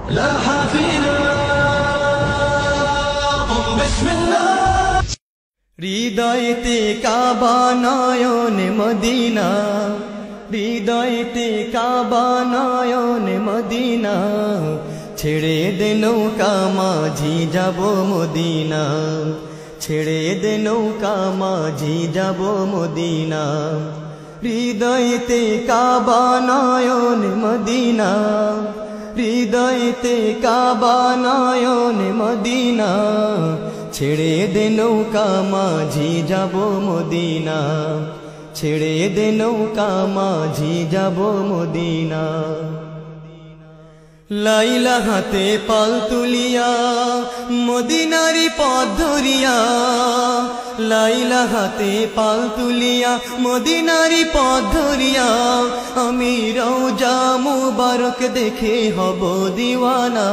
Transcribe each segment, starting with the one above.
لاح فينا قم بسم الله হৃদয়তে কাবা নয়নে মদিনা, হৃদয়তে কাবা নয়নে মদিনা, ছেড়ে দে নৌকা মাঝি যাব মদিনা, ছেড়ে দে নৌকা মাঝি যাব মদিনা। হৃদয়তে কাবা নয়নে মদিনা, হৃদয়তে কাবা নয়নে মদিনা, ছেড়ে দে নৌকা মাঝি যাব মদিনা, ছেড়ে দে নৌকা মাঝি যাব মদিনা। লাইলা হাতে পাল তুলিয়া মদিনারি পথ ধরিয়া, লাইলা হাতে পাল তুলিয়া মদিনারি পথ ধরিয়া, আমি রওজা মুবারক দেখে হব দিওয়ানা,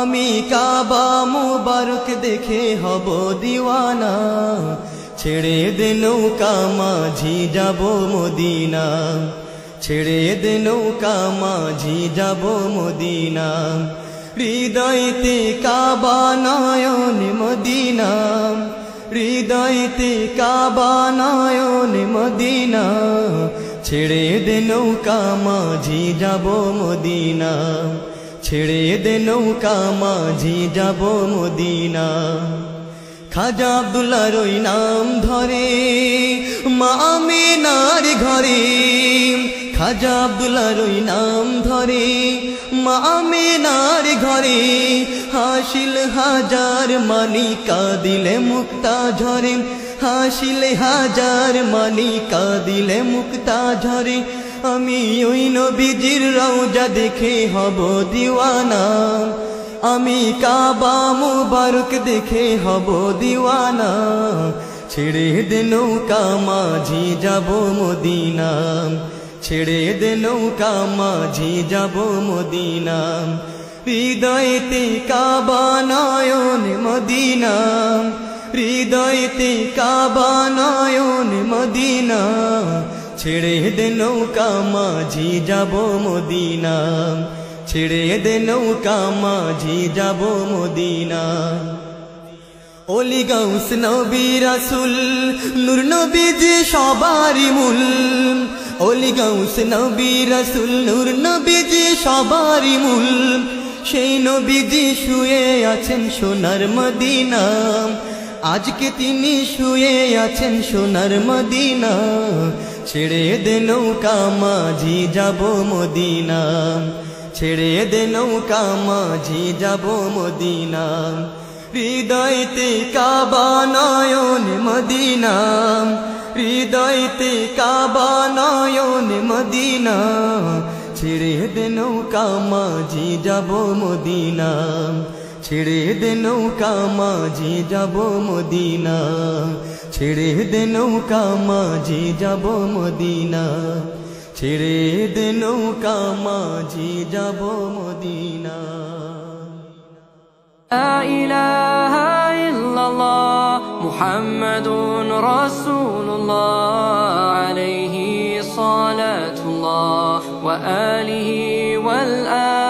আমি কাবা মুবারক দেখে হব দিওয়ানা। ছেড়ে দে নৌকা মাঝি যাব মদিনা, ছেড়ে দে নৌকা মাঝি যাব মদিনা। হৃদয়তে কাবা নয়নে মদিনা, হৃদয়তে কাবা নয়নে মদিনা, ছেড়ে দে নৌকা মাঝি যাব মদিনা, ছেড়ে দে নৌকা মাঝি যাব মদিনা। খাজা আব্দুল্লাহর ওই নাম ধরে মা আমিনার ঘরে, খাজা আব্দুল্লাহর ওই নাম ধরে মা আমিনার ঘরে, হাসিল হাজার মানি কাঁদিলে মুক্তা ঝরে, হাসিলে হাজার মানি কাঁদিলে মুক্তা ঝরে। আমি ওই নবীজির রওজা দেখে হব দিওয়ানা, আমি কাবা মুবারক দেখে হব দিওয়ানা। ছেড়ে দে নৌকা মাঝি যাব মদিনা, ছেড়ে দে নৌকা মাঝি যাব মদিনা। হৃদয়তে কাবা নয়নে মদিনা, হৃদয়তে কাবা নয়নে মদিনা, ছেড়ে দে নৌকা মাঝি যাব মদিনা, ছেড়ে দে নৌকা মাঝি যাব মদিনা। ওলি গাউস নবী রাসূল নূর নবীজি সবারই মূল, ওলি গাউস নবী রাসূল নূর নবীজি সবারই মূল, সেই নবীজি শুয়ে আছেন সোনার মদিনা, আজকে তিনি শুয়ে আছেন সোনার মদিনা। ছেড়ে দে নৌকা মাঝি যাব মদিনা, ছেড়ে দে নৌকা মাঝি যাব মদিনা। হৃদয়তে কাবা নয়নে মদিনা, হৃদয়তে কাবা নয়নে মদিনা, ছেড়ে দে নৌকা মাঝি যাব মদিনা, ছেড়ে দে নৌকা মাঝি যাব মদিনা, ছেড়ে দে নৌকা মাঝি যাব মদিনা, ছেড়ে দে নৌকা মাঝি যাব মদিনা। لا إله إلا الله محمد رسول الله عليه صلاة الله وآله والآل